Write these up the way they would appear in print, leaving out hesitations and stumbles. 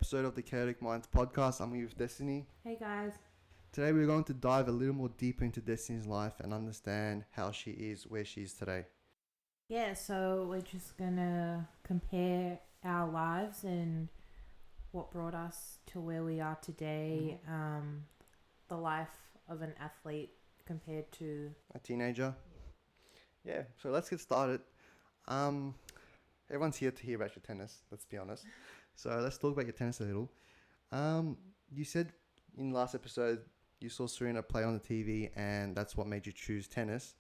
episode of the Chaotic Minds podcast. I'm here with Destanee. Hey guys. Today we're going to dive a little more deeper into Destinee's life and understand how she is where she is today. Yeah, so we're just gonna compare our lives and what brought us to where we are today. The life of an athlete compared to a teenager. Yeah, so let's get started. Everyone's here to hear about your tennis, let's be honest. So let's talk about your tennis a little. You said in the last episode you saw Serena play on the TV and that's what made you choose tennis.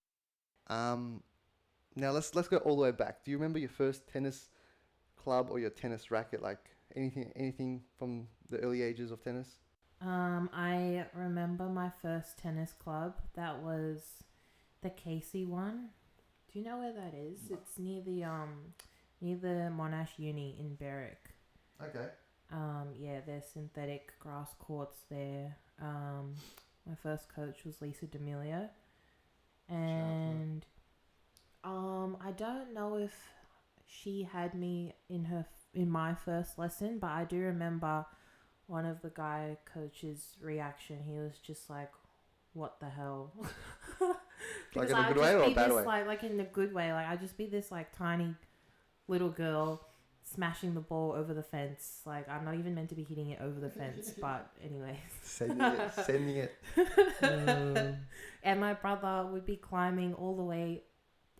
Now let's go all the way back. Do you remember your first tennis club or your tennis racket? Like anything from the early ages of tennis? I remember my first tennis club. That was the Casey one. Do you know where that is? No. It's near the Monash Uni in Berwick. Okay. Yeah, there's synthetic grass courts there. My first coach was Lisa D'Amelio. And I don't know if she had me in my first lesson, but I do remember one of the guy coach's reaction. He was just like, "What the hell?" Like in a good way or a bad way? Like in a good way. Like I'd just be this like tiny little girl smashing the ball over the fence. Like I'm not even meant to be hitting it over the fence, but anyway. Sending it. And my brother would be climbing all the way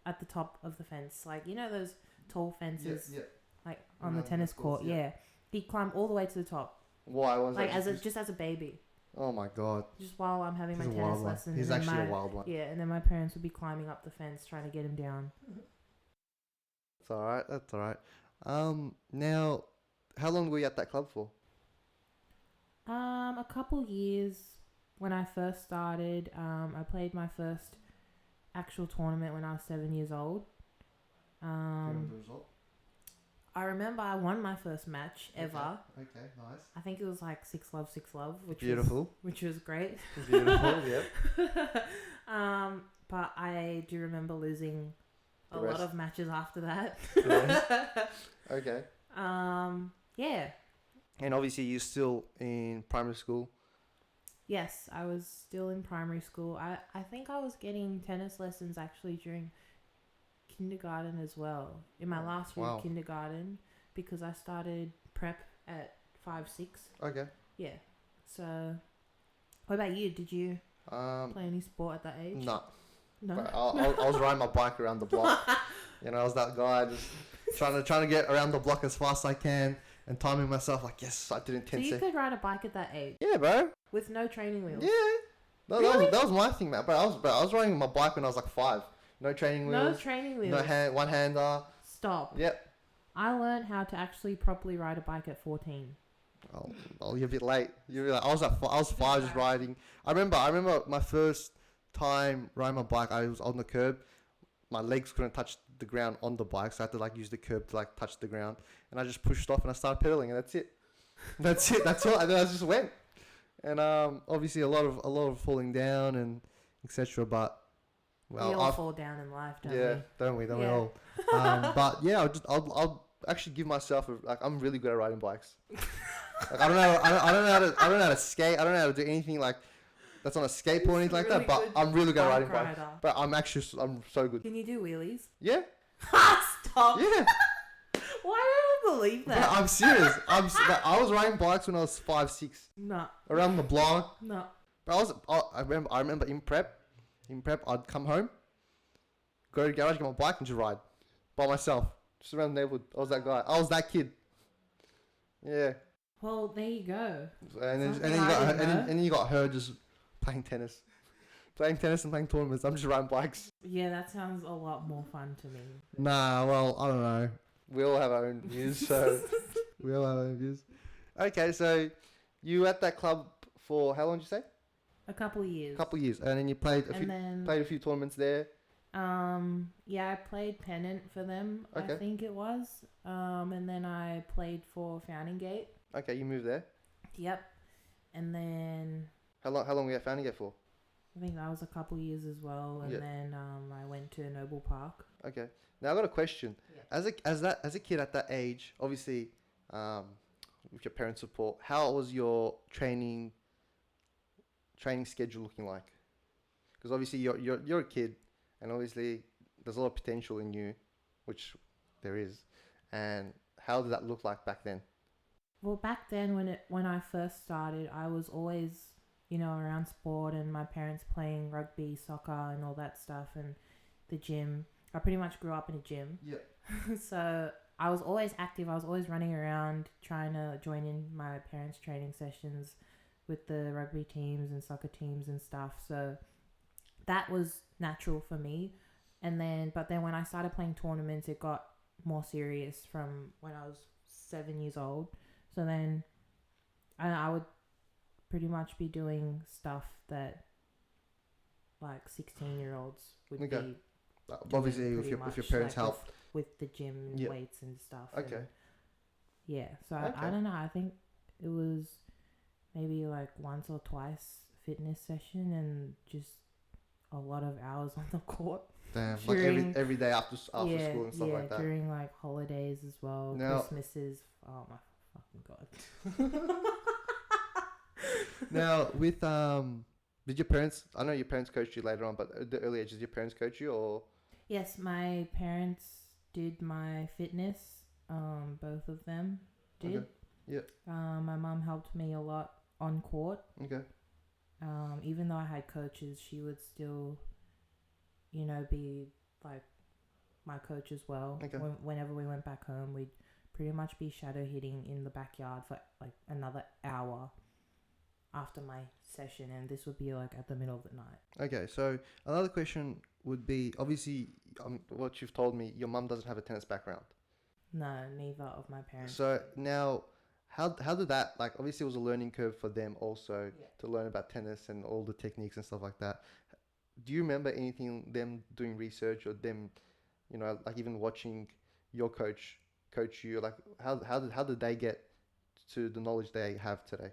at the top of the fence. Like, you know those tall fences? Yeah. Like on the tennis court? Yeah. He'd climb all the way to the top. Why was like that? just as a baby. Oh my god. Just while I'm having my tennis lesson. He's actually a wild one. Yeah, and then my parents would be climbing up the fence trying to get him down. That's alright. Now, how long were you at that club for? A couple years. When I first started, I played my first actual tournament when I was 7 years old. Do you remember the result? I remember I won my first match ever. Okay, nice. I think it was like 6-love, which was great. Beautiful, yeah. But I do remember losing a lot of matches after that. Yeah. Okay. Yeah. And obviously you're still in primary school. Yes, I was still in primary school. I think I was getting tennis lessons actually during kindergarten as well. In my last year of kindergarten, because I started prep at 5-6. Okay. Yeah. So, what about you? Did you play any sport at that age? No. No. I was riding my bike around the block. You know, I was that guy just trying to get around the block as fast as I can and timing myself like, yes, I did in 10 seconds. So you could ride a bike at that age? Yeah, bro. With no training wheels? Yeah. Really? That was my thing, man. Bro, I was riding my bike when I was like 5. No training wheels. No training wheels? No one-hander. Stop. Yep. I learned how to actually properly ride a bike at 14. Oh, you're a bit late. I was 5 just riding. I remember my first time riding my bike. I was on the curb. My legs couldn't touch the ground on the bike, so I had to like use the curb to like touch the ground. And I just pushed off and I started pedaling, and that's it. That's all. And then I just went. And obviously a lot of falling down and etc. But we all fall down in life, don't we? Yeah, don't we? Don't we all? But yeah, I'll actually give myself I'm really good at riding bikes. Like, I don't know how to skate. I don't know how to do anything like that's on a skateboard or anything like that. But I'm really good at riding bikes. But I'm so good. Can you do wheelies? Yeah. Stop. Yeah. Why don't I believe that? But I'm serious. I was riding bikes when I was 5-6. No. Around the block. No. But I remember in prep, I'd come home, go to the garage, get my bike, and just ride by myself, just around the neighborhood. I was that guy. I was that kid. Yeah. Well, there you go. And then you got her just playing tennis and playing tournaments. I'm just riding bikes. Yeah, that sounds a lot more fun to me. Nah, well, I don't know. We all have our own views, so Okay, so you were at that club for how long did you say? A couple of years. And then you played a few tournaments there. Yeah, I played pennant for them. Okay. I think it was. And then I played for Fountain Gate. Okay, you moved there. Yep. And then how long were you at Fountain Gate for? I think that was a couple of years as well. And then I went to Noble Park. Okay. Now I got a question. Yeah. As a kid at that age, obviously, with your parents' support, how was your training schedule looking like? Because obviously you're a kid, and obviously there's a lot of potential in you, which there is. And how did that look like back then? Well, back then when I first started, I was always, around sport and my parents playing rugby, soccer, and all that stuff, and the gym. I pretty much grew up in a gym. Yeah. So I was always active. I was always running around trying to join in my parents' training sessions with the rugby teams and soccer teams and stuff. So that was natural for me. But then when I started playing tournaments, it got more serious from when I was 7 years old. So then I would pretty much be doing stuff that like 16-year-olds would Okay. be Obviously, doing with your pretty parents' much, like, help. with the gym and Yeah. weights and stuff. Okay. And yeah. So Okay. I don't know. I think it was maybe like once or twice fitness session and just a lot of hours on the court. Damn, During- like every day after school and stuff like that. During like holidays as well, Now- Christmases. Oh my fucking god! Now, did your parents? I know your parents coached you later on, but at the early age, did your parents coach you or? Yes, my parents did my fitness. Both of them did. Okay. Yeah. My mum helped me a lot on court. Okay. Even though I had coaches, she would still, be like my coach as well. Okay. Whenever we went back home, we'd pretty much be shadow hitting in the backyard for like another hour after my session, and this would be like at the middle of the night. Okay. So another question would be, obviously, what you've told me, your mum doesn't have a tennis background. No, neither of my parents. So now, how did that, like, obviously it was a learning curve for them also Yeah. to learn about tennis and all the techniques and stuff like that. Do you remember anything, them doing research or them, like even watching your coach you, like how did they get to the knowledge they have today?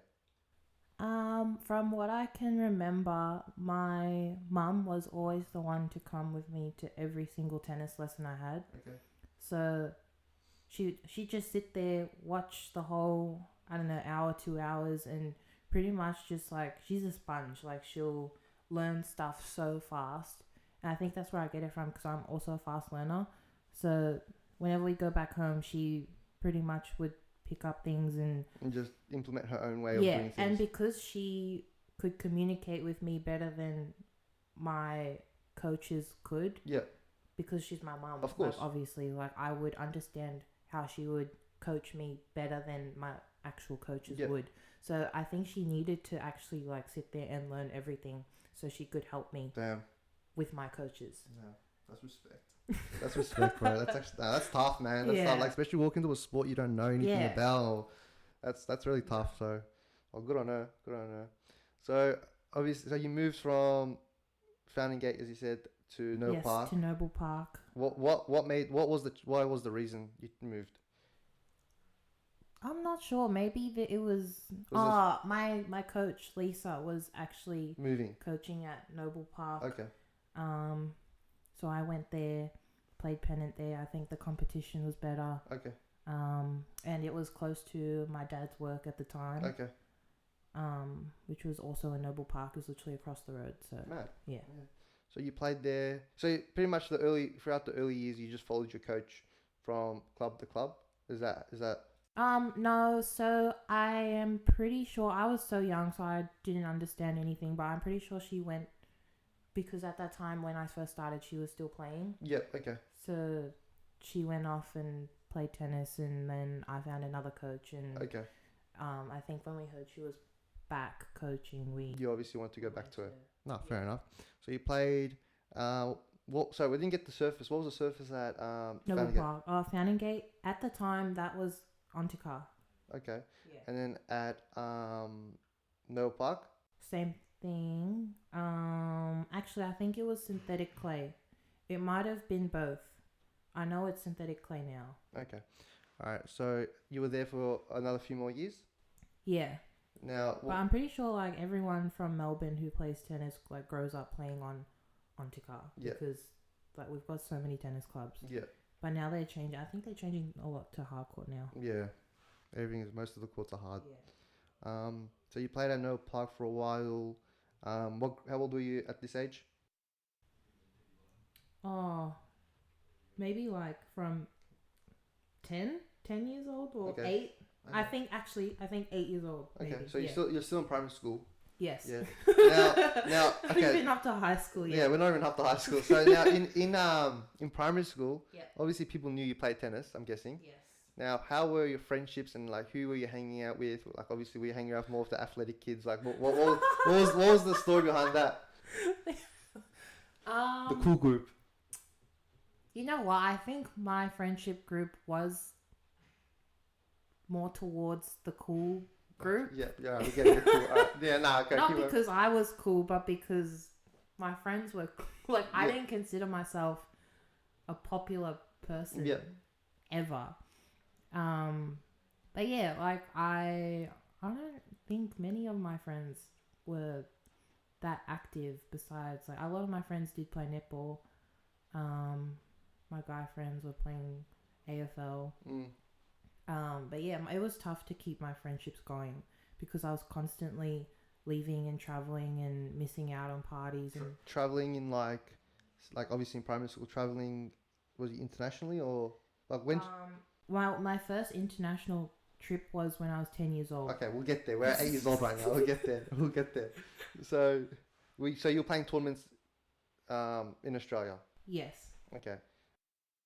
From what I can remember, my mum was always the one to come with me to every single tennis lesson I had. Okay. So she'd just sit there, watch the whole, I don't know, hour, 2 hours, and pretty much just like, she's a sponge. Like, she'll learn stuff so fast. And I think that's where I get it from, because I'm also a fast learner. So whenever we go back home, she pretty much would pick up things and just implement her own way of doing things. And because she could communicate with me better than my coaches could. Yeah. Because she's my mum. Of course. Like, obviously, like, I would understand how she would coach me better than my actual coaches would. So I think she needed to actually like sit there and learn everything so she could help me. Damn. With my coaches. Yeah, that's respect. That's respect, bro. That's actually that's tough, man. That's tough. Like, especially walking into a sport you don't know anything about. That's really tough. So, well, good on her. Good on her. So obviously, so you moved from Fountain Gate, as you said, to Noble Park. To Noble Park. Why was the reason you moved? I'm not sure. Maybe it was my coach Lisa was actually moving coaching at Noble Park. Okay. So I went there, played pennant there. I think the competition was better. Okay. And it was close to my dad's work at the time. Okay. Which was also in Noble Park. It was literally across the road. So Mad. Yeah. So you played there. So pretty much throughout the early years, you just followed your coach from club to club. Is that? No. So I am pretty sure I was so young, so I didn't understand anything. But I'm pretty sure she went because at that time when I first started, she was still playing. Yep. Okay. So she went off and played tennis, and then I found another coach. And okay. I think when we heard she was back coaching, you obviously want to go back to it. No, fair enough. So you played. So we didn't get the surface. What was the surface at Noble Park? Fountain Gate. At the time, that was Ontica. Okay. Yeah. And then at Noble Park. Same thing. Actually, I think it was synthetic clay. It might have been both. I know it's synthetic clay now. Okay. All right. So you were there for another few more years? Yeah. Now, but I'm pretty sure like everyone from Melbourne who plays tennis like grows up playing on Ontica. Yeah. Because like we've got so many tennis clubs. Yeah. But now they're changing. I think they're changing a lot to hardcourt now. Yeah. Most of the courts are hard. Yeah. So you played at No Park for a while. How old were you at this age? Oh, maybe like from 10 years old or Okay. 8. Okay. I think 8 years old. Okay, Maybe. so yeah. you're still in primary school. Yes. Yeah. Now Not okay. even up to high school yet. Yeah, we're not even up to high school. So now in primary school, Yep. obviously people knew you played tennis. I'm guessing. Yes. Now, how were your friendships and like who were you hanging out with? Like obviously we were hanging out with more of the athletic kids. Like what was the story behind that? The cool group. You know what? I think my friendship group was more towards the cool group. Yeah, we get it. Cool. Yeah, nah, okay. Not because I was cool, but because my friends were cool. Like, I didn't consider myself a popular person ever. But yeah, like I don't think many of my friends were that active. Besides, like a lot of my friends did play netball. My guy friends were playing AFL. But yeah, it was tough to keep my friendships going because I was constantly leaving and traveling and missing out on parties and traveling in like obviously in primary school. Traveling, was it internationally or like when? Well, my first international trip was when I was 10 years old. Okay, we'll get there. We're 8 years old right now. We'll get there. So you're playing tournaments in Australia. Yes. Okay.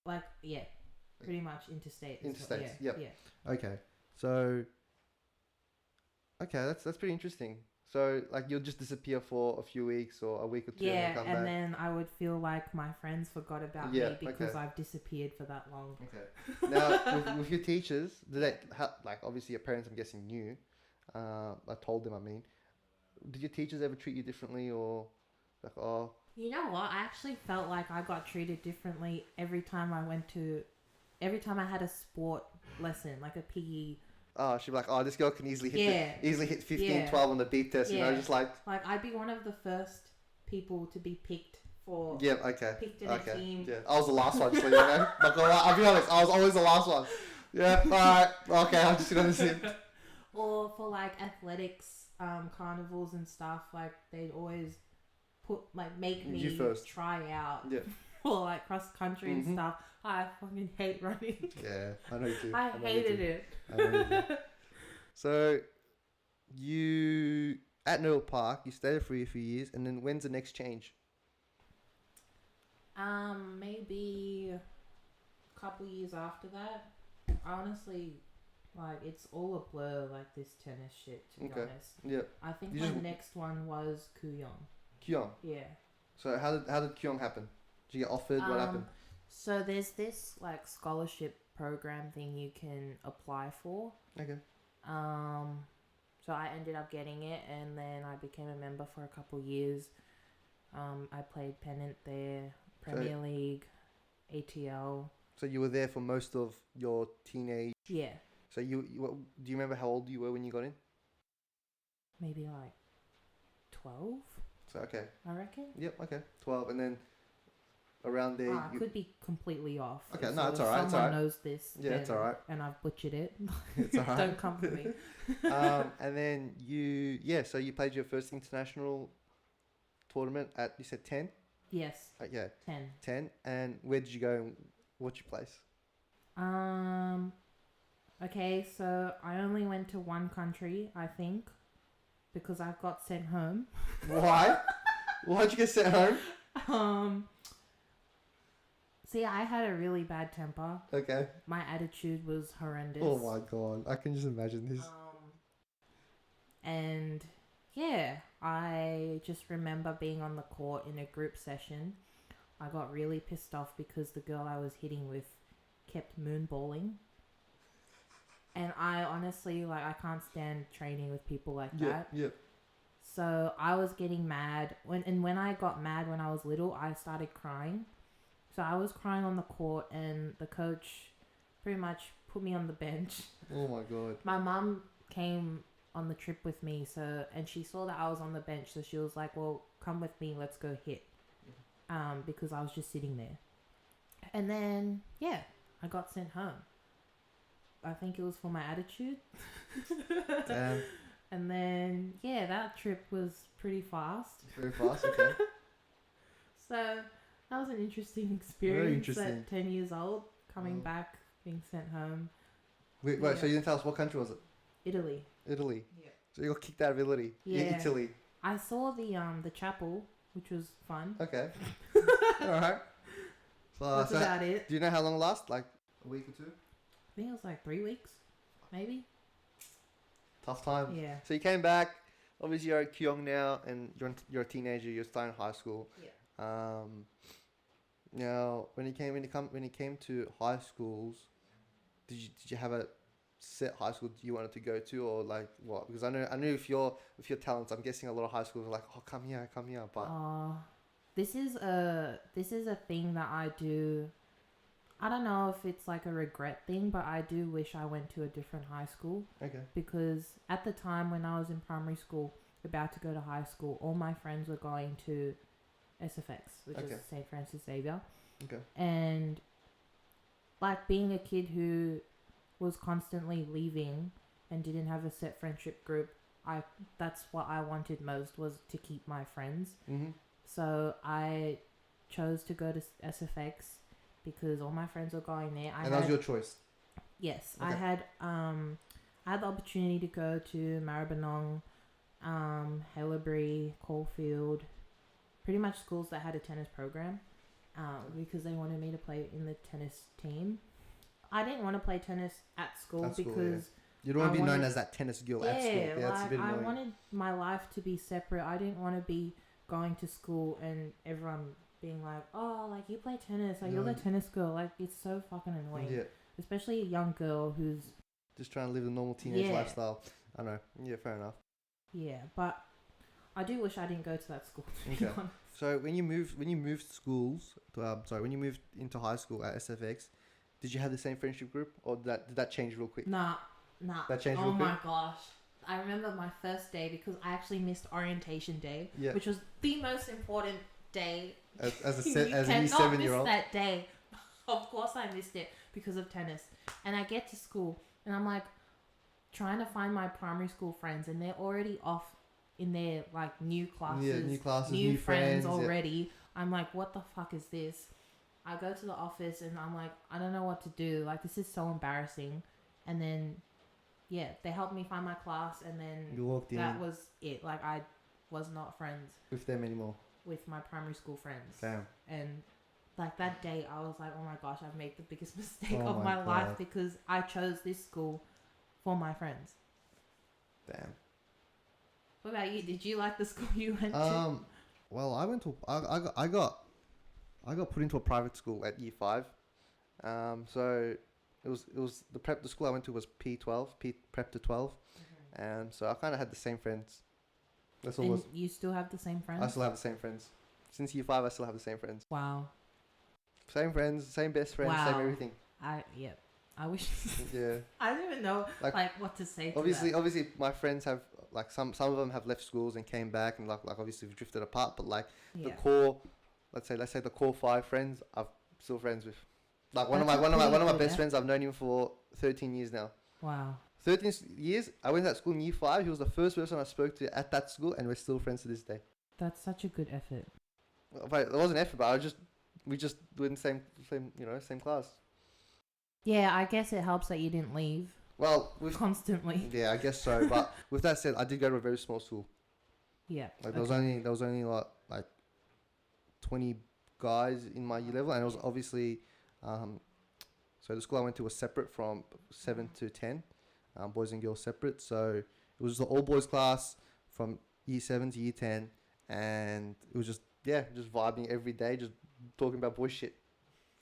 Like pretty much interstate. Interstates. Yeah. Okay. So. Okay, that's pretty interesting. So like you'll just disappear for a few weeks or a week or two. Yeah, and come back. then I would feel like my friends forgot about me because I've disappeared for that long. Okay. Now with your teachers, did they like obviously your parents? I'm guessing knew. I told them. I mean, did your teachers ever treat you differently or like You know what? I actually felt like I got treated differently every time I had a sport lesson, like a PE. Oh, she'd be like, oh, this girl can easily hit 15, 12 on the beat test, you know, just like I'd be one of the first people to be picked for. Yeah, okay. Picked in a team. Yeah, I was the last one, so you know. But I'll be honest, I was always the last one. Yeah, alright, okay, I'm just gonna sit. Or for like athletics, carnivals and stuff, like they'd always make me try out. Yeah. For like cross country and stuff. I fucking hate running. Yeah, I know you do. I hated it. I know you do. So, you at Noel Park, you stayed there for a few years, and then when's the next change? Maybe a couple years after that. Honestly, like it's all a blur. Like this tennis shit. To be honest. Yeah. I think my next one was Kooyong. Kooyong. Yeah. So how did Kooyong happen? Did you get offered? What happened? So there's this like scholarship program thing you can apply for. Okay. So I ended up getting it, and then I became a member for a couple years. I played pennant there, Premier League, ATL. So you were there for most of your teenage. Yeah. So do you remember how old you were when you got in? Maybe like 12. So okay. I reckon. Yep. Okay. 12, and then. Around there, I could be completely off. Okay, so no, it's alright. Someone knows this. Yeah, it's alright. And I've butchered it. It's alright. Don't come for me. And then so you played your first international tournament at, you said 10? Yes. 10. 10. And where did you go and what's your place? Okay, so I only went to one country, I think, because I got sent home. Why? Why'd you get sent home? See, I had a really bad temper. Okay. My attitude was horrendous. Oh my god, I can just imagine this. And yeah, I just remember being on the court in a group session. I got really pissed off because the girl I was hitting with kept moonballing. And I honestly, I can't stand training with people like that. Yeah. So I was getting mad. When I got mad when I was little, I started crying. So I was crying on the court, and the coach pretty much put me on the bench. Oh my god. My mum came on the trip with me, and she saw that I was on the bench, so she was like, well, come with me, let's go hit. Because I was just sitting there. And then, I got sent home. I think it was for my attitude. Damn. And then that trip was pretty fast. Very fast. Okay. So that was an interesting experience. Very interesting. At 10 years old, coming back, being sent home. Wait. Yeah. So you didn't tell us what country was it? Italy. Italy. Yeah. So you got kicked out of Italy. Yeah. Italy. I saw the chapel, which was fun. Okay. All right. So, That's about it. do you know how long it lasts? Like a week or two? I think it was like 3 weeks, maybe. Tough time. Yeah. So you came back. Obviously, you're at Kyong now, and you're a teenager. You're starting high school. Yeah. Now, when you came to high schools, did you have a set high school you wanted to go to, or like what? Because I know if your talents, I'm guessing a lot of high schools are like, oh, come here, but this is a thing that I do. I don't know if it's like a regret thing, but I do wish I went to a different high school. okay, Because at the time when I was in primary school, about to go to high school, all my friends were going to SFX, which is St. Francis Xavier. okay, And like being a kid who was constantly leaving and didn't have a set friendship group, that's what I wanted most, was to keep my friends. mm-hmm. So I chose to go to SFX because all my friends were going there. And that was your choice. Yes, Okay. I had the opportunity to go to Maribyrnong, Haileybury, Caulfield, pretty much schools that had a tennis program, because they wanted me to play in the tennis team. I didn't want to play tennis at school because you don't want to be known as that tennis girl at school. Yeah, like, it's a bit I annoying. wanted my life to be separate. I didn't want to be going to school and everyone being like, oh, like you play tennis, like you're the tennis girl. Like it's so fucking annoying. Yeah. Especially a young girl who's Just trying to live the normal teenage lifestyle. I know. Yeah, fair enough. yeah, but I do wish I didn't go to that school. To be honest. So when you moved schools, when you moved into high school at SFX, did you have the same friendship group, or did that change real quick? Nah. That changed Oh real quick? my gosh. I remember my first day because I actually missed orientation day, Yeah. which was the most important day. As a You new cannot 7-year-old. miss that day. Of course I missed it because of tennis. And I get to school and I'm like trying to find my primary school friends, and they're already off in their like new classes. Yeah, new classes, new friends friends already. Yeah. I'm like, what the fuck is this? I go to the office and I'm like, I don't know what to do. Like, this is so embarrassing. And then, they helped me find my class, and then You walked in. that was it. Like, I was not friends With them anymore. with my primary school friends. Damn. And like that day, I was like, oh my gosh, I've made the biggest mistake Oh of my my life God. because I chose this school for my friends. Damn. What about you? Did you like the school you went to? Well, I got put into a private school at year 5. So it was the school I went to was P12, prep to 12. And so I kind of had the same friends. That's all. And you still have the same friends? I still have the same friends. Since year 5, I still have the same friends. Wow. Same friends, same best friends, same everything. I wish. Yeah. I don't even know Like what to say. To Obviously, my friends have like some of them have left schools and came back, and like obviously we've drifted apart. But like the core, let's say the core 5 friends, I'm still friends with. Like one of my best friends, I've known him for 13 years now. Wow. 13 years. I went to that school in year 5. He was the first person I spoke to at that school, and we're still friends to this day. That's such a good effort. But it wasn't effort, but we just were in the same class. Yeah, I guess it helps that you didn't leave. Well, Constantly. Yeah, I guess so. But with that said, I did go to a very small school. Yeah. Like there was only like 20 guys in my year level, and it was obviously, so the school I went to was separate from 7 to 10, boys and girls separate. So it was the all boys class from year 7 to year 10, and it was just vibing every day, just talking about boy shit,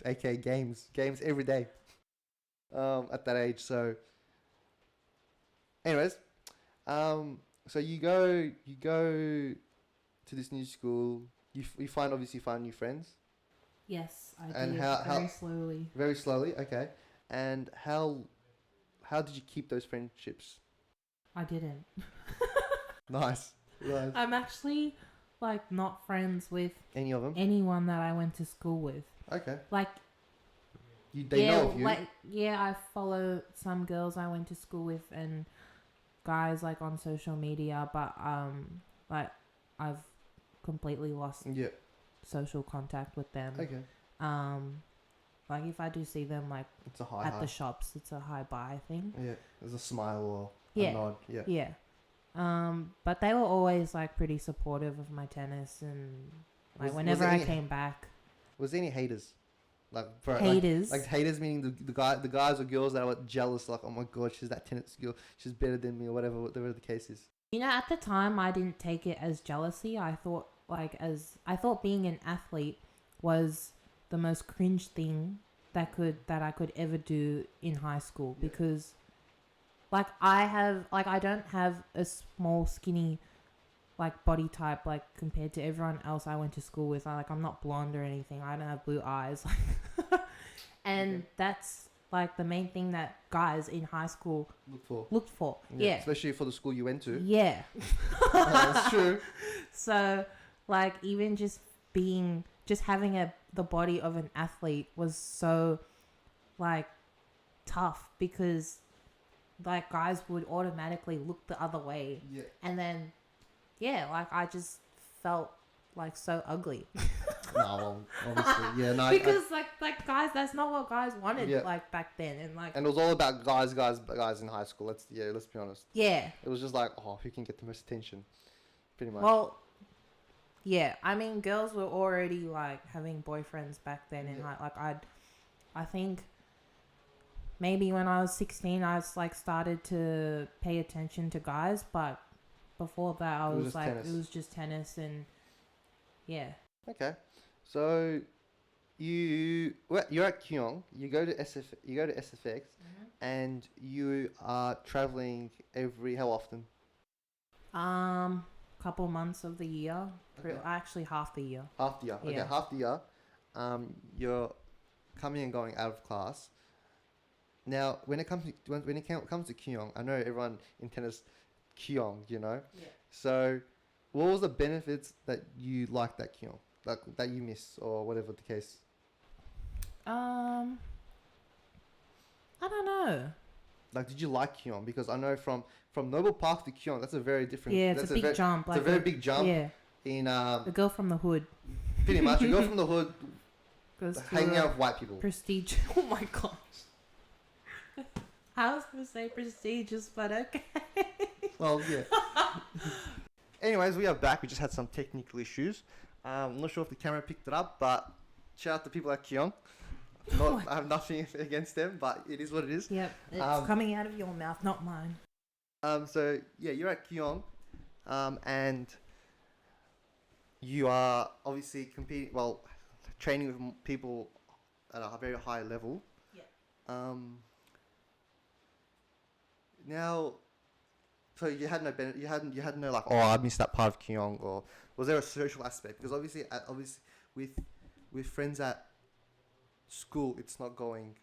aka games every day. At that age, so. Anyways, so you go to this new school. You obviously find new friends. Yes, I And did. how Slowly. Very slowly, okay. And how did you keep those friendships? I didn't. Nice. I'm actually like not friends with Any of them? anyone that I went to school with. Okay. Like, they know of you. Like, I follow some girls I went to school with and guys like on social media, but like I've completely lost Yeah. social contact with them. Okay. Like if I do see them like It's a high at high. the shops, it's a hi bye thing. Yeah. There's a smile or Yeah. a nod. Yeah. Yeah. But they were always like pretty supportive of my tennis and like whenever I came back. Was there any haters? Like Haters. Like haters meaning the guys or girls that were jealous, like, oh my god, she's that tennis girl, she's better than me or whatever the case is. You know, at the time I didn't take it as jealousy. I thought being an athlete was the most cringe thing that I could ever do in high school because like I don't have a small skinny like body type like compared to everyone else I went to school with. I'm not blonde or anything. I don't have blue eyes. And that's like the main thing that guys in high school looked for. Yeah. Especially for the school you went to. Yeah. That's true. So like even just having the body of an athlete was so like tough because like guys would automatically look the other way. Yeah. And then like I just felt like so ugly. No, well, obviously, yeah, no. Because like guys, that's not what guys wanted like back then, and it was all about guys in high school. Let's be honest. Yeah. It was just like, oh, who can get the most attention, pretty much. Well, yeah, I mean, girls were already like having boyfriends back then, and I think maybe when I was 16, I was like started to pay attention to guys, but before that, I was like, tennis. It was just tennis, and yeah. Okay, so you're at Kyong. You go to SFX, and you are traveling how often? Couple months of the year. Okay. Actually, half the year. Half the year. Yeah. Okay, half the year. You're coming and going out of class. Now, when it comes to Kyong, I know everyone in tennis Kyong, you know. Yeah. So, what was the benefits that you liked at Kyong, like that you miss or whatever the case? I don't know. Like, did you like Kyong? Because I know from Noble Park to Kyong, that's a very different. Yeah, it's a big jump. It's a very big jump. Yeah. In the girl from the hood. Pretty much, a girl from the hood goes hanging out with white people. Prestige. Oh my gosh. I was gonna say prestigious, but okay. Well, yeah. Anyways, we are back. We just had some technical issues. I'm not sure if the camera picked it up, but shout out to people at Kyong. I have nothing against them, but it is what it is. Yep, it's coming out of your mouth, not mine. So yeah, you're at Kyong, and you are obviously training with people at a very high level. Yeah. Now, so you had no benefit. You had no like, oh, I missed that part of Kyong, or was there a social aspect? Because obviously with friends at school, it's not going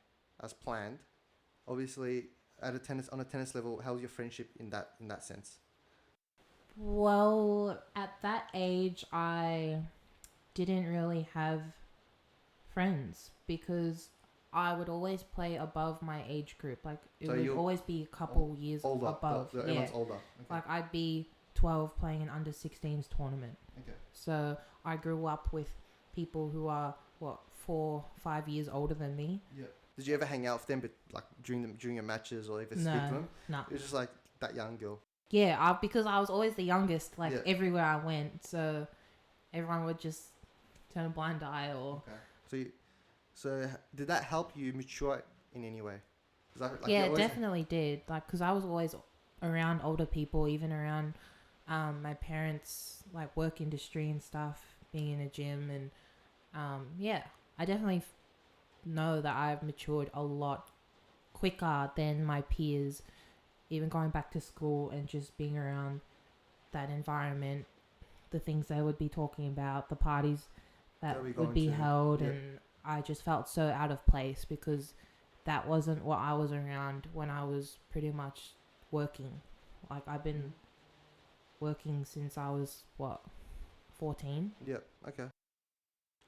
as planned. Obviously, on a tennis level, how's your friendship in that sense? Well, at that age, I didn't really have friends because I would always play above my age group. Like it would always be a couple years older, above. Everyone's older. Okay. Like I'd be 12 playing an under 16s tournament. Okay. So I grew up with people who are 4-5 years older than me. Yeah. Did you ever hang out with them, but like during your matches or ever speak to them? No. It was just like that young girl. Yeah, because I was always the youngest. Everywhere I went, so everyone would just turn a blind eye or. Okay. So did that help you mature in any way? It definitely did. Like, because I was always around older people, even around my parents, like work industry and stuff, being in a gym, and I definitely know that I've matured a lot quicker than my peers, even going back to school and just being around that environment, the things they would be talking about, the parties that would be held, and I just felt so out of place because that wasn't what I was around when I was pretty much working. Like I've been working since I was 14. Yep. Okay.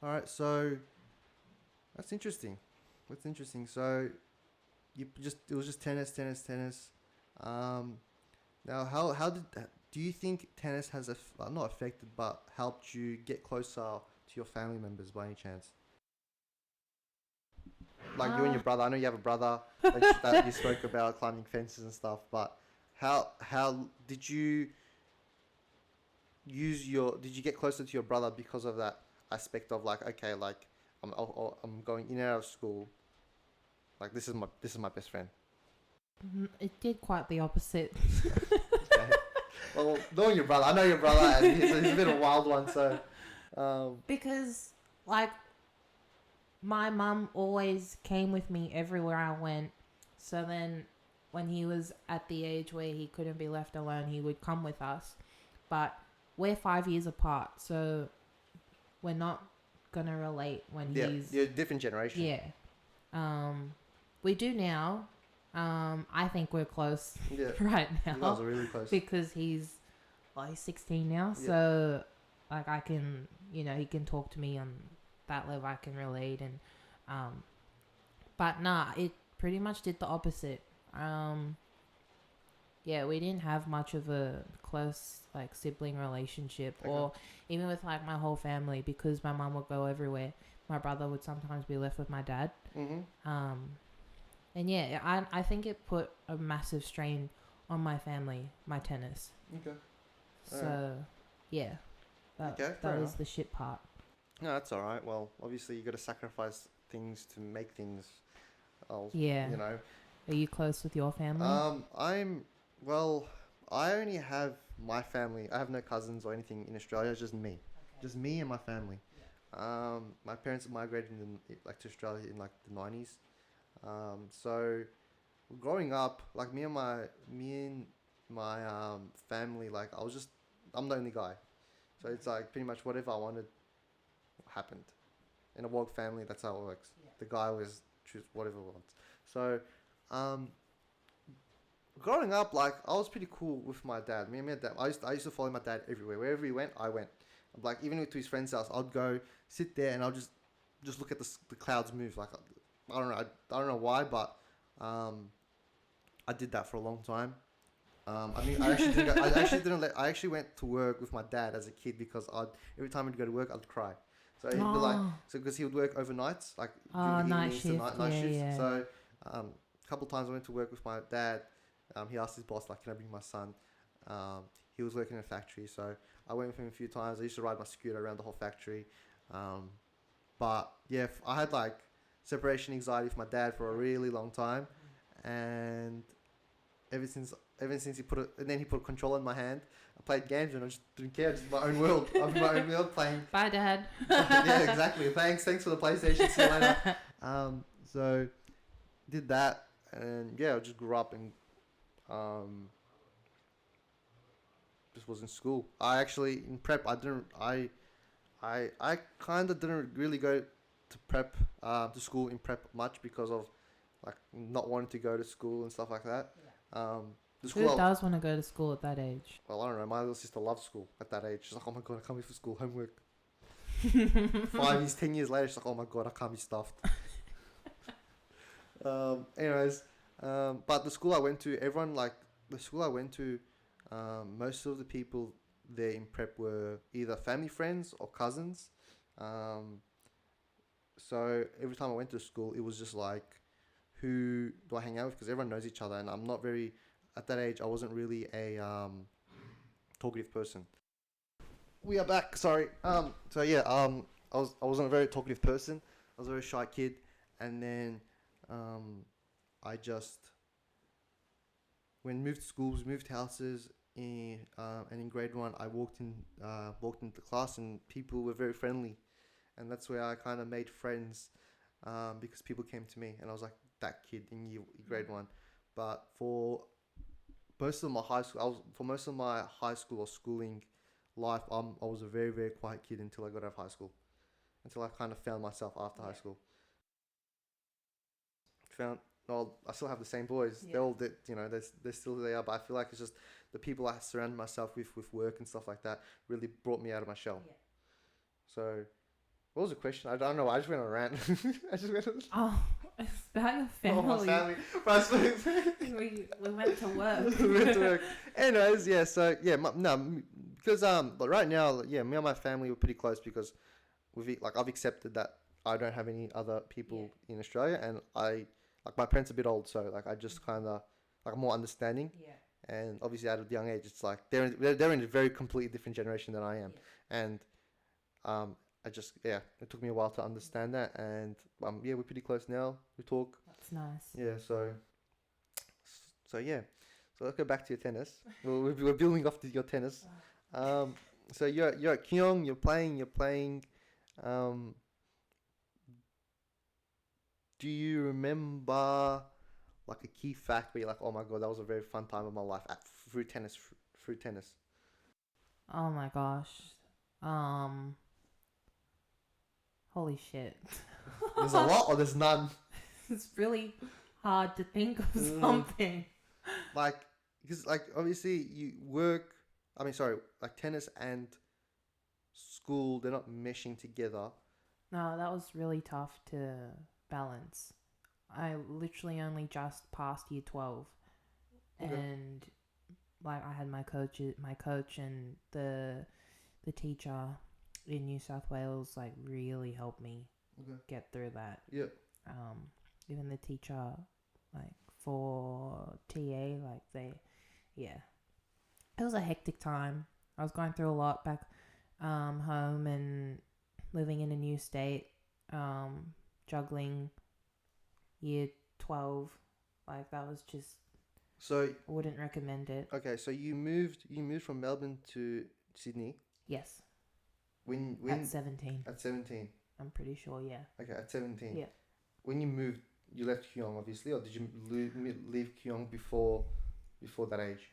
All right. So that's interesting. That's interesting. So it was just tennis. Um, Now, how did do you think tennis has not affected but helped you get closer to your family members by any chance? Like you and Uh, your brother. I know you have a brother that you spoke about climbing fences and stuff. But how did you did you get closer to your brother because of that aspect of like, okay, like I'm going in and out of school, like this is my best friend. it did quite the opposite. Okay. Well, knowing your brother, I know your brother, and he's a bit of a wild one. So, Because, like, my mum always came with me everywhere I went. So then, when he was at the age where he couldn't be left alone, he would come with us. But we're 5 years apart, so we're not gonna relate when yeah, he's you're a different generation. yeah. We do now. I think we're close Yeah, right you guys now are really close. because he's 16 now, Yeah. so like I can, he can talk to me on that level. I can relate and but nah, it pretty much did the opposite. Yeah, we didn't have much of a close like sibling relationship, Okay. or even with like my whole family, because my mum would go everywhere. My brother would sometimes be left with my dad. Mm-hmm. And yeah, I think it put a massive strain on my family, my tennis. Okay. So, yeah, that Okay, fair is enough. the shit part. No, that's all right. Well, obviously you got to sacrifice things to make things. Yeah. You know. Are you close with your family? Well, I only have my family. I have no cousins or anything in Australia. It's just me, just me and my family. My parents migrated to Australia in like the 90s. So growing up, like me and my family, like I'm the only guy, so it's like pretty much whatever I wanted happened. In a Wog family, that's how it works. Yeah. The guy always choose whatever he wants. So, um, growing up, like I was pretty cool with my dad. Me and my dad, I used to follow my dad everywhere. Wherever he went, I went. Like even to his friend's house, I'd go sit there and I'll just look at the clouds move. Like I don't know, I don't know why, but I did that for a long time. I mean, I actually went to work with my dad as a kid because every time I'd go to work, I'd cry. So he'd be like, because he would work overnights, like during the night evenings shift. to night Yeah, shifts. yeah. So a couple of times I went to work with my dad. He asked his boss, like, can I bring my son? He was working in a factory, so I went with him a few times. I used to ride my scooter around the whole factory. But yeah, I had like separation anxiety with my dad for a really long time, and ever since he put a controller in my hand, I played games and I just didn't care. Just my own world. I'm in my own world playing. Bye, Dad. Yeah, exactly. Thanks for the PlayStation. See you later. So did that, and yeah, I just grew up and just was in school. I actually in prep. I kind of didn't really go to prep to school in prep much because of like not wanting to go to school and stuff like that. The Who school. does want to go to school at that age? Well, I don't know. My little sister loved school at that age. She's like, oh my god, I can't wait for school homework. 5 years, 10 years later, she's like, oh my god, I can't be stuffed. Anyways, but the school I went to, most of the people there in prep were either family friends or cousins. So every time I went to school, it was just like, who do I hang out with? Because everyone knows each other, and I'm not very. At that age, I wasn't really a talkative person. We are back. Sorry. So yeah. I wasn't a very talkative person. I was a very shy kid, and then I just when moved schools, moved houses, and in grade one, I walked into class, and people were very friendly, and that's where I kind of made friends, because people came to me, and I was like that kid in grade one. But for most of my high school or schooling life, I was a very, very quiet kid until I got out of high school. Until I kind of found myself after high school. Well, I still have the same boys. Yeah. They're all, they're still there. But I feel like it's just the people I surround myself with work and stuff like that, really brought me out of my shell. Yeah. So, what was the question? I don't know. I just went on a rant. Oh, about your Oh, family. my family. We went to work. We went to work. Anyways, yeah. So yeah, because but right now, yeah, me and my family were pretty close because I've accepted that I don't have any other people in Australia, and my parents are a bit old, so like I just kind of like more understanding. Yeah. And obviously, at a young age, it's like they're in a very completely different generation than I am, and I just it took me a while to understand that, and yeah, we're pretty close now. We talk. That's nice. Yeah, so yeah, so let's go back to your tennis. We're building off to your tennis. So you're at Kyong. You're playing. Um, do you remember like a key fact where you're like, oh my god, that was a very fun time of my life at through tennis, through tennis? Oh my gosh. Holy shit. There's a lot or there's none. It's really hard to think of something. Like, because like obviously you work. I mean, sorry, like tennis and school, they're not meshing together. No, that was really tough to balance. I literally only just passed year 12. Okay. And like I had my coach and the teacher in New South Wales like really helped me get through that. Yeah. Even the teacher like for TA it was a hectic time. I was going through a lot back home and living in a new state, juggling year 12. Like that was just, So I wouldn't recommend it. okay, so you moved from Melbourne to Sydney. Yes. When At 17. At 17. I'm pretty sure, yeah. Okay, at 17. Yeah. When you moved, you left Kyong obviously, or did you leave Kyong before that age?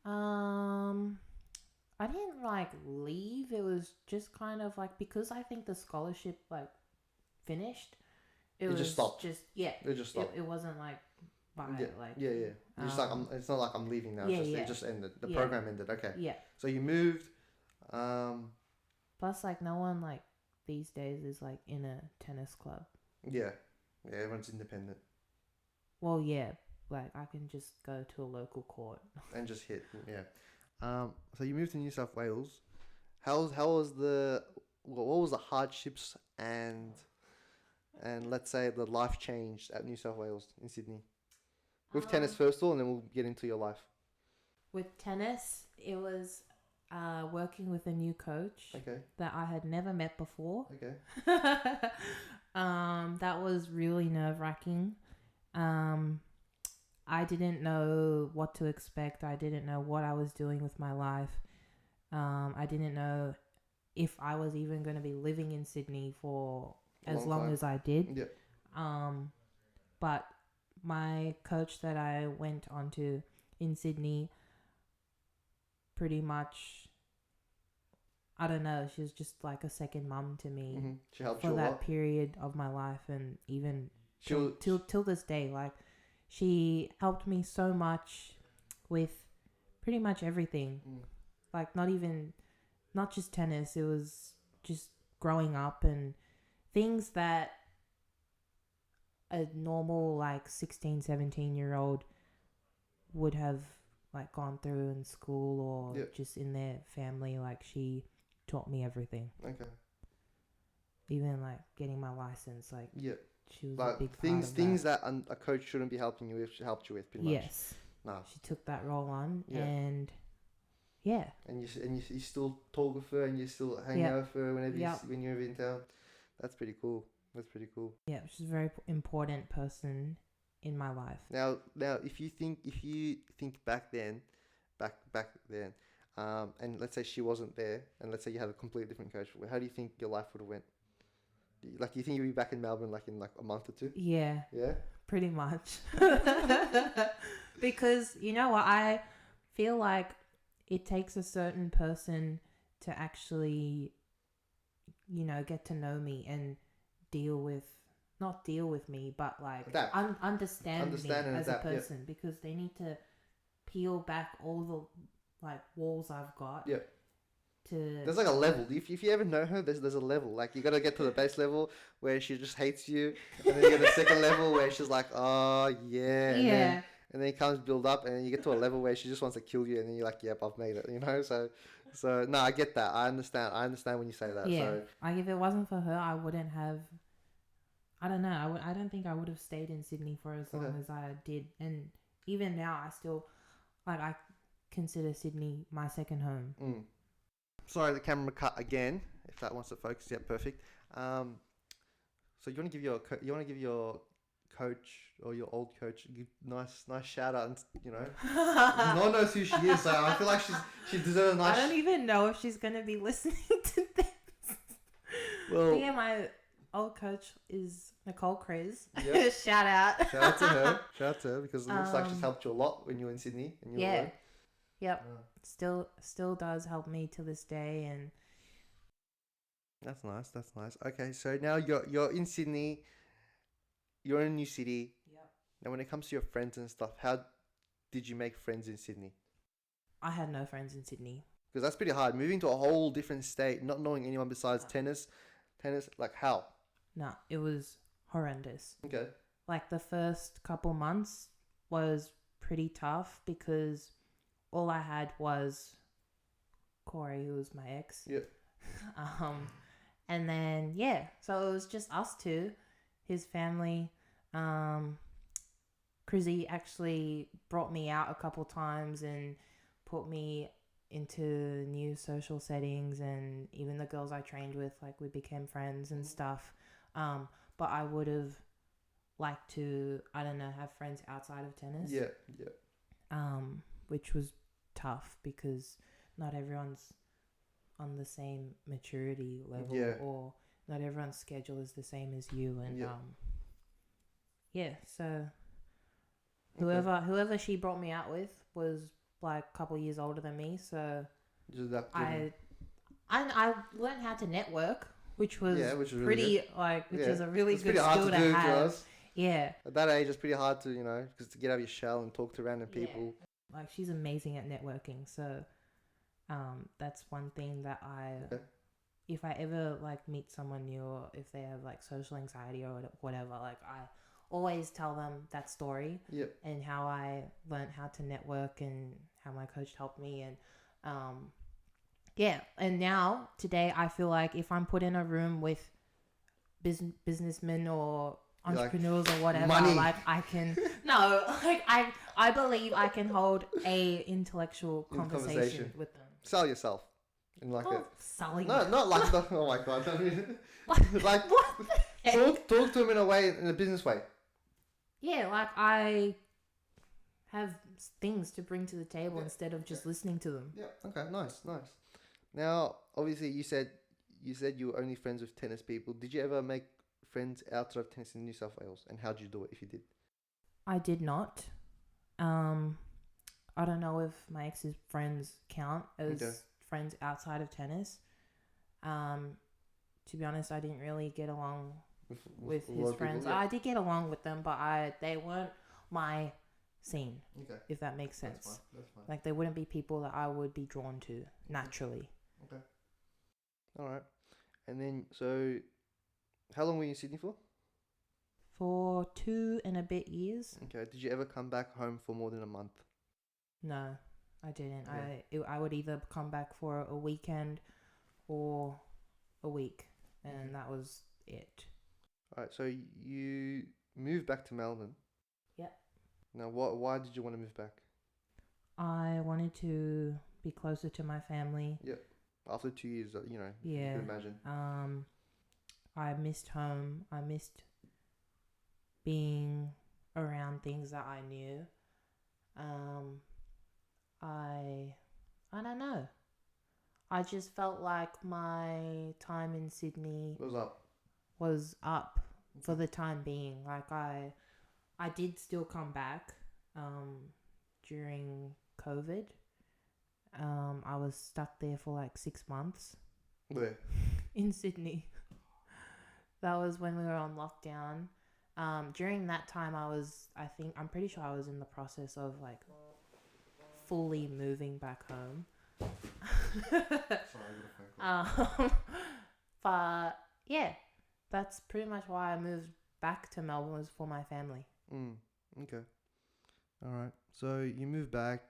I didn't like leave. It was just kind of like, because I think the scholarship like finished. It was just stopped. It just stopped. It wasn't like bye. Yeah. You're just like it's not like I'm leaving now. It just ended. The program ended. Okay. Yeah. So you moved. Plus, like no one like these days is like in a tennis club. Yeah. Everyone's independent. Well, yeah. Like I can just go to a local court and just hit. Yeah. So you moved to New South Wales. How was what was the hardships and let's say the life change at New South Wales in Sydney? With tennis first of all, and then we'll get into your life. With tennis, it was working with a new coach that I had never met before. Okay. That was really nerve-wracking. I didn't know what to expect. I didn't know what I was doing with my life. I didn't know if I was even going to be living in Sydney for as long as I did. Yeah. But my coach that I went on to in Sydney, pretty much, I don't know, she was just like a second mum to me. Mm-hmm. She helped for you a that lot. period of my life, and even till this day. Like, she helped me so much with pretty much everything. Like not just tennis, it was just growing up and things that a normal like 16, 17-year-old would have like gone through in school or just in their family. Like she taught me everything. Okay. Even like getting my license, like she was like a big things that a coach shouldn't be helping you with, she helped you with pretty much. Yes. No. She took that role on and And you still talk with her and you still hang out with her when you're in town. That's pretty cool. Yeah, she's a very important person in my life. Now, if you think back then, and let's say she wasn't there, and let's say you had a completely different coach, how do you think your life would have went? Do you think you'd be back in Melbourne like in like a month or two? Yeah. Yeah. Pretty much. Because you know what, I feel like it takes a certain person to actually, get to know me and not deal with me, but like understand me as a person, because they need to peel back all the like walls I've got to. There's like a level. If you ever know her, there's a level. Like you gotta get to the base level where she just hates you, and then you get the second level where she's like, oh yeah, and then it comes build up, and then you get to a level where she just wants to kill you, and then you're like, yep, I've made it. You know, so no, I get that. I understand when you say that. Yeah, So like if it wasn't for her, I wouldn't have. I don't know. I don't think I would have stayed in Sydney for as long as I did, and even now, I still I consider Sydney my second home. Sorry, the camera cut again. If that wants to focus, yeah, perfect. So you want to give your coach or your old coach a nice shout out, and no one knows who she is. So I feel like she deserves a nice. I don't even know if she's gonna be listening to this. Well, yeah, my old coach is Nicole Kriz. Yep. Shout out. Shout out to her. Shout out to her because it looks like she's helped you a lot when you were in Sydney. And you yeah. Yep. Still does help me to this day, and that's nice. Okay, so now you're in Sydney. You're in a new city. Yep. Now, when it comes to your friends and stuff, how did you make friends in Sydney? I had no friends in Sydney. Because that's pretty hard. Moving to a whole different state, not knowing anyone besides tennis, like how? No, it was horrendous. Okay. Like the first couple months was pretty tough because all I had was Corey, who was my ex. Yeah. And then so it was just us two, his family. Chrissy actually brought me out a couple times and put me into new social settings, and even the girls I trained with, like we became friends and stuff. But I would have liked to, I don't know, have friends outside of tennis. Yeah. Which was tough because not everyone's on the same maturity level, or not everyone's schedule is the same as you, and so whoever she brought me out with was like a couple years older than me, so I learned how to network, which was pretty good. Which is a really good skill to have. Yeah. At that age, it's pretty hard to, because to get out of your shell and talk to random people. Like, she's amazing at networking, so that's one thing that if I ever like meet someone new, or if they have like social anxiety or whatever, like I always tell them that story and how I learned how to network and how my coach helped me, and and now today I feel like if I'm put in a room with businessmen or entrepreneurs or whatever, money. like I can I believe I can hold a intellectual conversation with them. Sell yourself in like selling. No, not like the, oh my god. I mean, like talk to them in a business way. Yeah, like I have things to bring to the table instead of just listening to them. Yeah. Okay. Nice. Now, obviously, you said you were only friends with tennis people. Did you ever make friends outside of tennis in New South Wales? And how did you do it if you did? I did not. I don't know if my ex's friends count as friends outside of tennis. To be honest, I didn't really get along with his friends. People, I did get along with them, but they weren't my scene. Okay. If that makes sense. That's fine. Like, they wouldn't be people that I would be drawn to naturally. Okay. All right. And then, so how long were you in Sydney for? For 2 and a bit years. Okay. Did you ever come back home for more than a month? No, I didn't. Yeah. I would either come back for a weekend or a week, and that was it. All right. So you moved back to Melbourne. Yep. Now, why did you want to move back? I wanted to be closer to my family. Yep. After 2 years, you can imagine. I missed home. I missed being around things that I knew. I don't know. I just felt like my time in Sydney was up for the time being. Like I did still come back during COVID. I was stuck there for like 6 months. Where? In Sydney. That was when we were on lockdown. During that time, I'm pretty sure I was in the process of like fully moving back home. Sorry, Um, but yeah, that's pretty much why I moved back to Melbourne, was for my family. Okay. All right. So you moved back.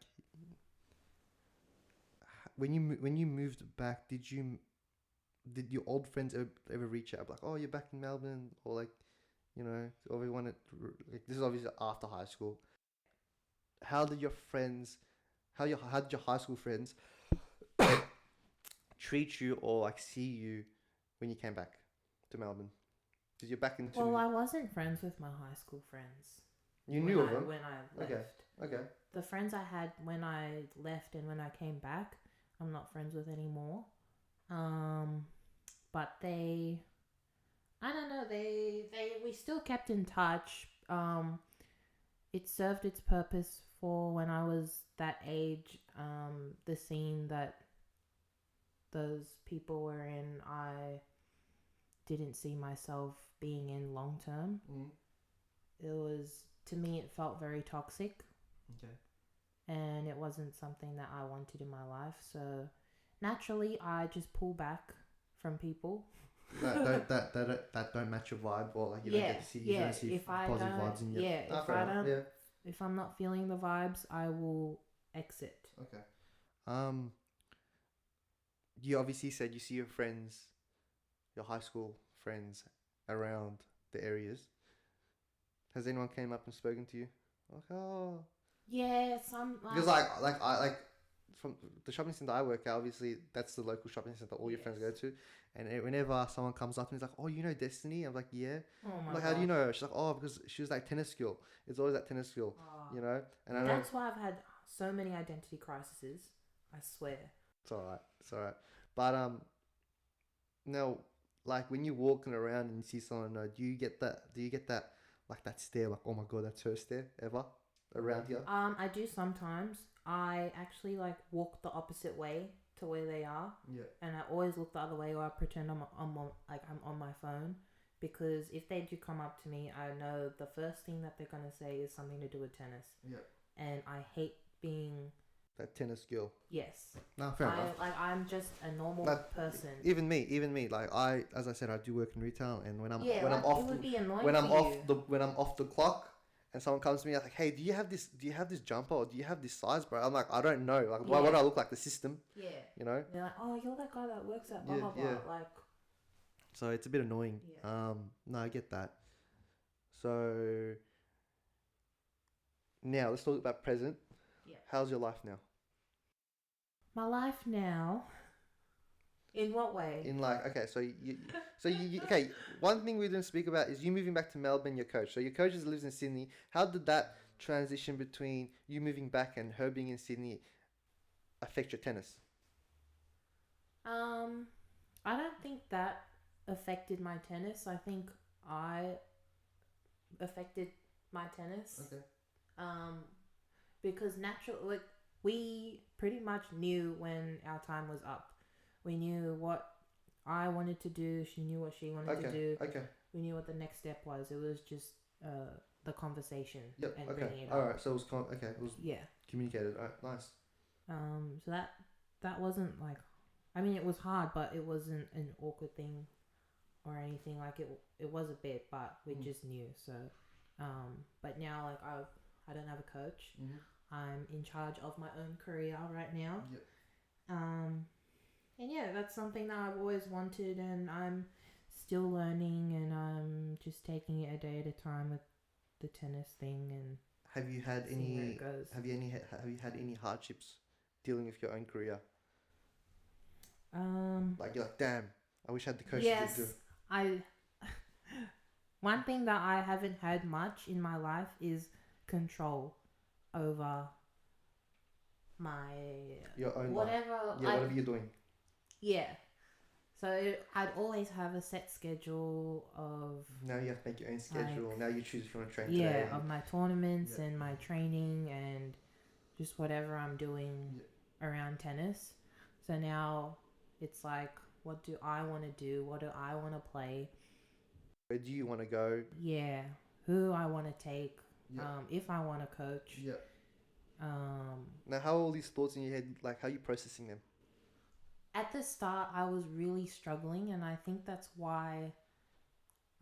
When you moved back, did your old friends ever reach out like, oh, you're back in Melbourne, or like, or we wanted like, this is obviously after high school. How did your friends, how did your high school friends treat you or like see you when you came back to Melbourne? Because you're back into. Well, I wasn't friends with my high school friends. You knew of them. When I left. Okay. The friends I had when I left and when I came back, I'm not friends with anymore. But they, I don't know, we still kept in touch. It served its purpose for when I was that age. The scene that those people were in, I didn't see myself being in long term. It was, to me, it felt very toxic. Okay. And it wasn't something that I wanted in my life. So naturally, I just pull back from people. that don't match your vibe, or like you don't get to see, you don't see if I positive don't, vibes in your. yeah, if I don't, if I'm not feeling the vibes, I will exit. Okay. You obviously said you see your friends, your high school friends, around the areas. Has anyone came up and spoken to you? Like, oh. Yeah, some. Because I from the shopping center I work at, obviously that's the local shopping center all your friends go to, and whenever someone comes up and is like, oh, you know Destanee? I'm like, yeah. Oh my I'm like, how do you know her? She's like, oh, because she was like tennis skill. It's always that tennis skill, And I know that's why I've had so many identity crises. I swear. it's alright. But now, like when you're walking around and you see someone, do you get that like that stare, like, oh my god, that's her stare ever around here? I do sometimes. I actually like walk the opposite way to where they are. Yeah. And I always look the other way, or I pretend I'm on my phone, because if they do come up to me, I know the first thing that they're gonna say is something to do with tennis. Yeah. And I hate being that tennis girl. Yes. No, fair enough. I'm just a normal person. Even me. Like as I said, I do work in retail, and when I'm off the clock, and someone comes to me like, hey, do you have this jumper, or do you have this size, bro? I'm like, I don't know. Like, what do I look like? The system. Yeah. You know. They're like, oh, you're that guy that works at blah blah blah. Like. So it's a bit annoying. Yeah. No, I get that. So now let's talk about present. Yeah. How's your life now? My life now. In what way? In like, okay, so you okay. One thing we didn't speak about is you moving back to Melbourne. Your coach. So your coach lives in Sydney. How did that transition between you moving back and her being in Sydney affect your tennis? I don't think that affected my tennis. I think I affected my tennis. Okay. Because naturally, we pretty much knew when our time was up. We knew what I wanted to do. She knew what she wanted to do. Okay. We knew what the next step was. It was just the conversation. Yep. And Okay. bringing it All up. right. So it was it was communicated. All right. Nice. So that wasn't like, I mean, it was hard, but it wasn't an awkward thing or anything. Like it was a bit, but we just knew. So, but now like I don't have a coach. Mm-hmm. I'm in charge of my own career right now. Yep. And yeah, that's something that I've always wanted, and I'm still learning, and I'm just taking it a day at a time with the tennis thing. And have you had any hardships dealing with your own career? Like you're like, damn, I wish I had the coach to do. One thing that I haven't had much in my life is control over your own whatever life. Whatever you're doing. Yeah. So I'd always have a set schedule of. Now you have to make your own schedule. Now you choose if you want to train today. today. Yeah, of my tournaments and my training and just whatever I'm doing around tennis. So now it's like, what do I want to do? What do I want to play? Where do you want to go? Yeah. Who I want to take. Yeah. If I want to coach. Yeah. Now, how are all these thoughts in your head? Like, how are you processing them? at the start I was really struggling, and I think that's why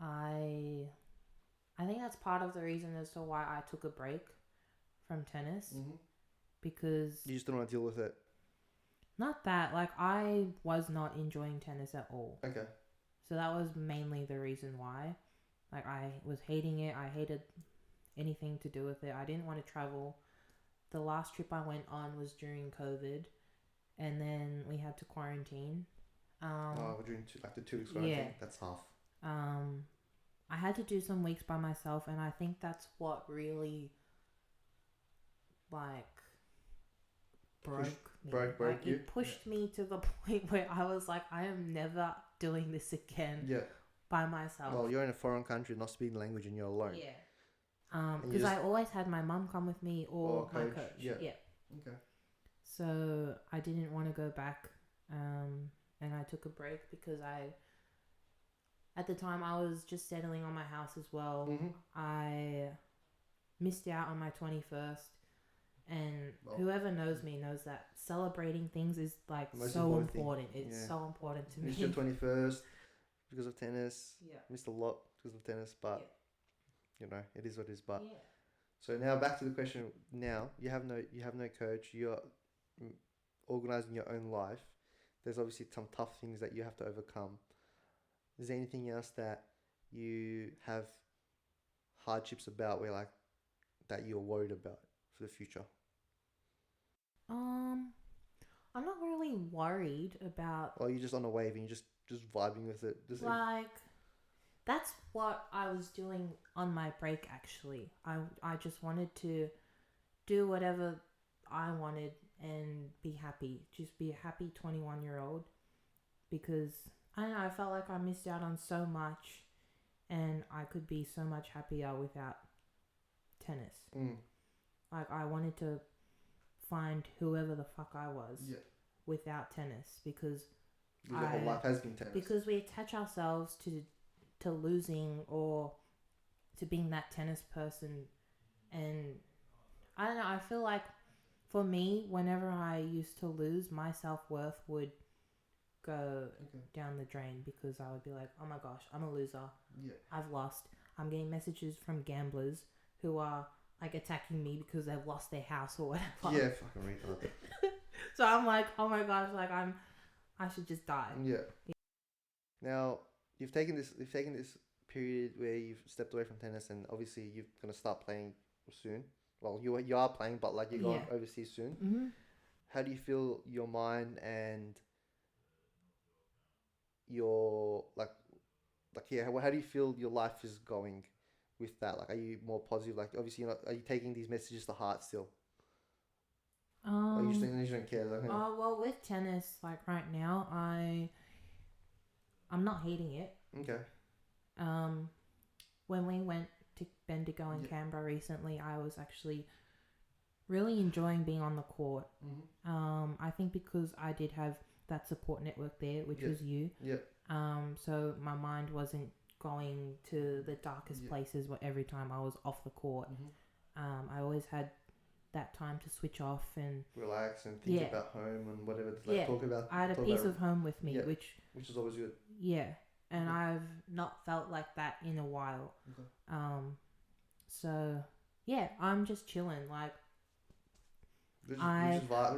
I I think that's part of the reason as to why I took a break from tennis, because You just don't want to deal with it. not that, like, I was not enjoying tennis at all. Okay. So that was mainly the reason why. Like, I was hating it. I hated anything to do with it. I didn't want to travel. The last trip I went on was during COVID, and then we had to quarantine. We're doing the 2 weeks quarantine. Yeah. That's half. I had to do some weeks by myself, and I think that's what really, like, broke me. It pushed me to the point where I was like, I am never doing this again by myself. Well, you're in a foreign country, not speaking the language, and you're alone. Yeah. Because I always had my mum come with me or my coach. Yeah. Okay. So I didn't want to go back, and I took a break because at the time I was just settling on my house as well. I missed out on my 21st. And whoever knows me knows that celebrating things is like so important. It's so important to me. Missed your 21st because of tennis. Yeah. Missed a lot because of tennis, but you know, it is what it is. But yeah. So now back to the question. Now you have no coach. You're organizing your own life. There's obviously some tough things that you have to overcome. Is there anything else that you have hardships about, where like that you're worried about for the future? I'm not really worried about. Or you're just on a wave and you're just vibing with it. That's what I was doing on my break. Actually, I just wanted to do whatever I wanted and be happy. Just be a happy 21-year-old, because I don't know, I felt like I missed out on so much, and I could be so much happier without tennis. Like, I wanted to find whoever the fuck I was without tennis, because your whole life has been tennis. Because we attach ourselves to losing or to being that tennis person, and I don't know, I feel like for me, whenever I used to lose, my self-worth would go down the drain, because I would be like, oh my gosh, I'm a loser. I've lost. I'm getting messages from gamblers who are like attacking me because they've lost their house or whatever. Yeah, fucking retard. So I'm like, oh my gosh, like I should just die. Yeah. Now you've taken this period where you've stepped away from tennis, and obviously you're gonna start playing soon. Well, you are playing, but like you're going overseas soon. How do you feel your mind and your how do you feel your life is going with that? Like, are you more positive? Like, obviously, are you taking these messages to heart still? Or you just don't care? Like, well, with tennis, like right now, I'm not hating it. Okay. When we went to Bendigo and Canberra recently, I was actually really enjoying being on the court. I think because I did have that support network there, which was you. So my mind wasn't going to the darkest places every time I was off the court. I always had that time to switch off and relax and think about home and whatever to talk about. I had a piece of home with me, which is always good. And I've not felt like that in a while. So I'm just chilling. Like,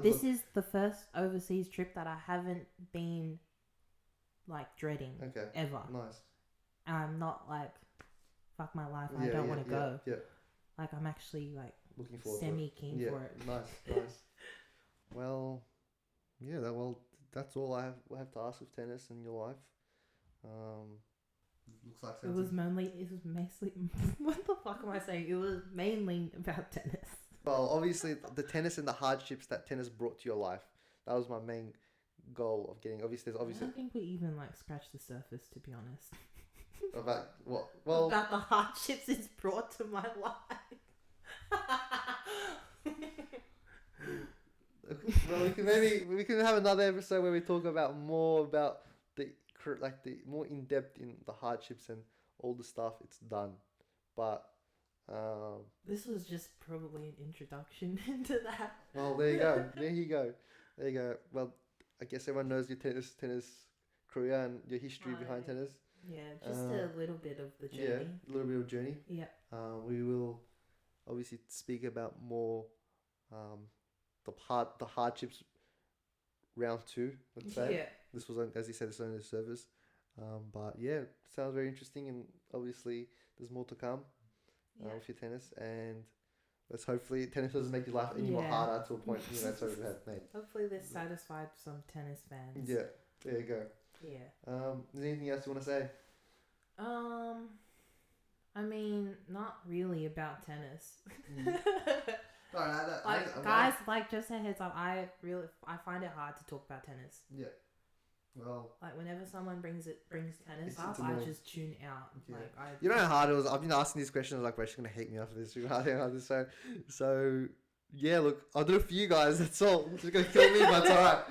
this is the first overseas trip that I haven't been like dreading ever. Nice. I'm not like, fuck my life, I don't want to go. Like, I'm actually like looking forward semi-keen for it. Nice. Well, that's all I have to ask with tennis in your life. Looks like it was mostly what the fuck am I saying? It was mainly about tennis. Well, obviously the tennis and the hardships that tennis brought to your life. That was my main goal of getting. Obviously, I don't think we even like scratched the surface, to be honest. About what? Well, about the hardships it's brought to my life. Well, we can have another episode where we talk about more about the more in depth in the hardships and all the stuff it's done, but this was just probably an introduction into that. Well, there you go. Well, I guess everyone knows your tennis career and your history behind tennis. Yeah, just a little bit of the journey. Yeah, a little bit of journey. Yeah. We will obviously speak about more the hardships round 2. Let's say. Yeah. This was as you said, it's only a service. But yeah, sounds very interesting, and obviously there's more to come with your tennis, and let's hopefully tennis doesn't make your life any more harder to a point so we have made. Hopefully they're satisfied some tennis fans. Yeah, there you go. Yeah. Is there anything else you want to say? I mean, not really about tennis. Guys, like just a heads up, I find it hard to talk about tennis. Yeah. Well, like whenever someone brings tennis up, I just tune out. Yeah. Like you know how hard it was. I've been asking these questions. Like, she's gonna hate me after this. So yeah. Look, I'll do it for you guys. That's all. She's gonna kill me, but it's alright.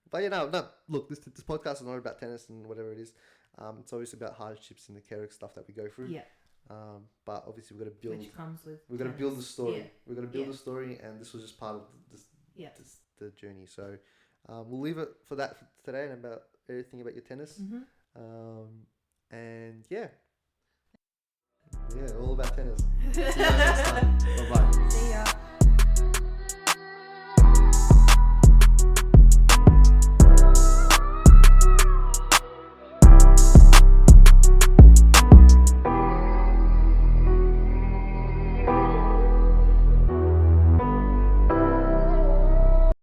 But no. Look, this podcast is not about tennis and whatever it is. It's obviously about hardships and the chaotic stuff that we go through. Yeah. But obviously we've got to build. Which comes with. We've got to build the story. Yeah. We've got to build the story, and this was just part of the journey. So we'll leave it for that for today, and about everything about your tennis. And yeah, all about tennis. See you guys next time. Bye bye.